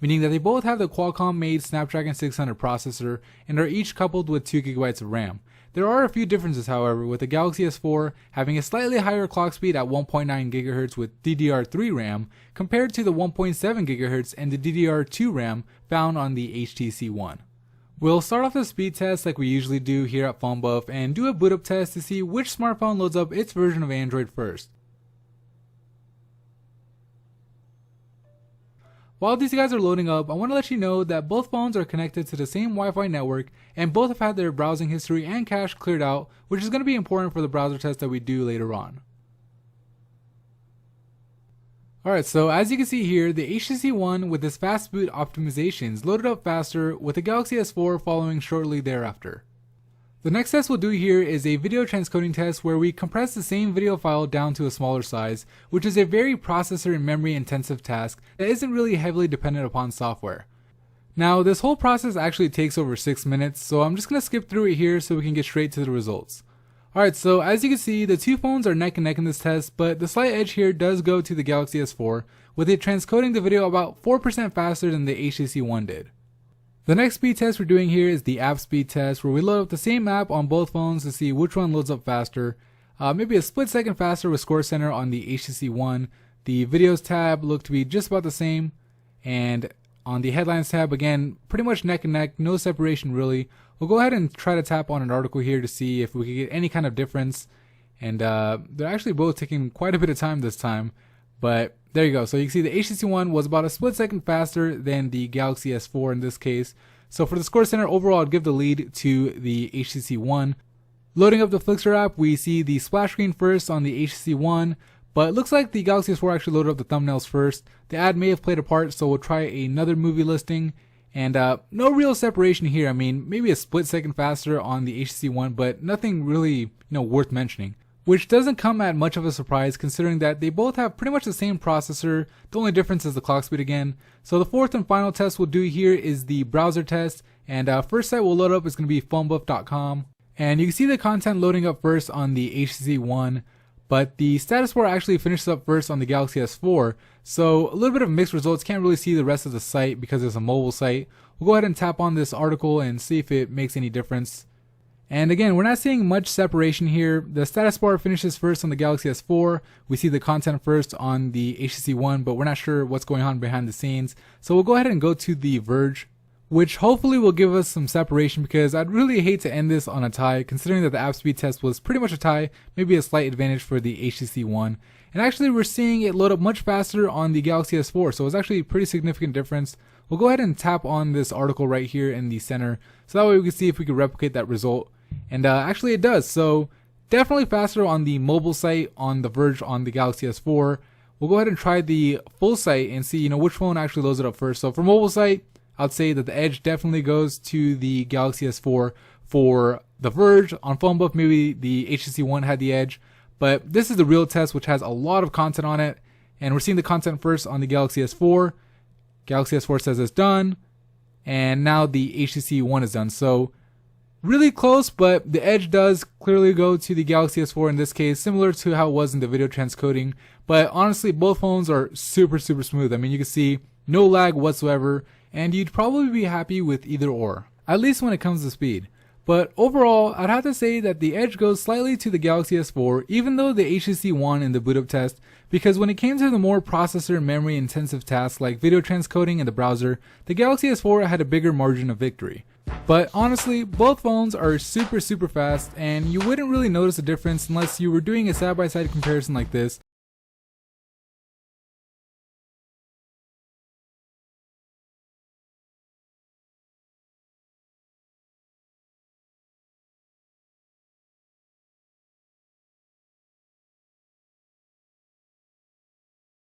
meaning that they both have the Qualcomm-made Snapdragon 600 processor and are each coupled with 2GB of RAM. There are a few differences, however, with the Galaxy S4 having a slightly higher clock speed at 1.9 GHz with DDR3 RAM compared to the 1.7 GHz and the DDR2 RAM found on the HTC One. We'll start off the speed test like we usually do here at PhoneBuff and do a boot up test to see which smartphone loads up its version of Android first. While these guys are loading up, I want to let you know that both phones are connected to the same Wi-Fi network and both have had their browsing history and cache cleared out, which is going to be important for the browser test that we do later on. Alright, so as you can see here, the HTC One with its fast boot optimizations loaded up faster, with the Galaxy S4 following shortly thereafter. The next test we'll do here is a video transcoding test where we compress the same video file down to a smaller size, which is a very processor and memory intensive task that isn't really heavily dependent upon software. Now this whole process actually takes over 6 minutes, so I'm just going to skip through it here so we can get straight to the results. Alright, so as you can see, the two phones are neck and neck in this test, but the slight edge here does go to the Galaxy S4, with it transcoding the video about 4% faster than the HTC One did. The next speed test we're doing here is the app speed test, where we load up the same app on both phones to see which one loads up faster. Maybe a split second faster with Score Center on the HTC One. The videos tab looked to be just about the same, and on the headlines tab, again, pretty much neck and neck, no separation really. We'll go ahead and try to tap on an article here to see if we can get any kind of difference, and they're actually both taking quite a bit of time this time, but there you go. So you can see the HTC One was about a split second faster than the Galaxy S4 in this case. So for the Score Center overall, I'd give the lead to the HTC One. Loading up the Flixer app, we see the splash screen first on the HTC One, but it looks like the Galaxy S4 actually loaded up the thumbnails first. The ad may have played a part, so we'll try another movie listing. And no real separation here. I mean, maybe a split second faster on the HTC One, but nothing really, worth mentioning. Which doesn't come at much of a surprise considering that they both have pretty much the same processor. The only difference is the clock speed again. So the fourth and final test we'll do here is the browser test, and first site we'll load up is going to be phonebuff.com, and you can see the content loading up first on the HTC One, but the status bar actually finishes up first on the Galaxy S4, so a little bit of mixed results. Can't really see the rest of the site because it's a mobile site. We'll go ahead and tap on this article and see if it makes any difference. And again, we're not seeing much separation here. The status bar finishes first on the Galaxy S4. We see the content first on the HTC One, but we're not sure what's going on behind the scenes. So we'll go ahead and go to The Verge, which hopefully will give us some separation, because I'd really hate to end this on a tie, considering that the app speed test was pretty much a tie, maybe a slight advantage for the HTC One. And actually we're seeing it load up much faster on the Galaxy S4, so it's actually a pretty significant difference. We'll go ahead and tap on this article right here in the center, so that way we can see if we can replicate that result. And actually it does, so definitely faster on the mobile site on The Verge on the Galaxy S4. We'll go ahead and try the full site and see which phone actually loads it up first. So for mobile site, I'd say that the edge definitely goes to the Galaxy S4. For The Verge on PhoneBuff, maybe the HTC One had the edge, but this is the real test, which has a lot of content on it, and we're seeing the content first on the Galaxy S4. Galaxy S4 says it's done, and now the HTC One is done. So really close, but the edge does clearly go to the Galaxy S4 in this case, similar to how it was in the video transcoding. But honestly, both phones are super smooth. I mean, you can see no lag whatsoever, and you'd probably be happy with either or, at least when it comes to speed. But overall, I'd have to say that the edge goes slightly to the Galaxy S4, even though the HTC won in the boot up test, because when it came to the more processor and memory intensive tasks like video transcoding in the browser, the Galaxy S4 had a bigger margin of victory. But honestly, both phones are super fast, and you wouldn't really notice a difference unless you were doing a side-by-side comparison like this,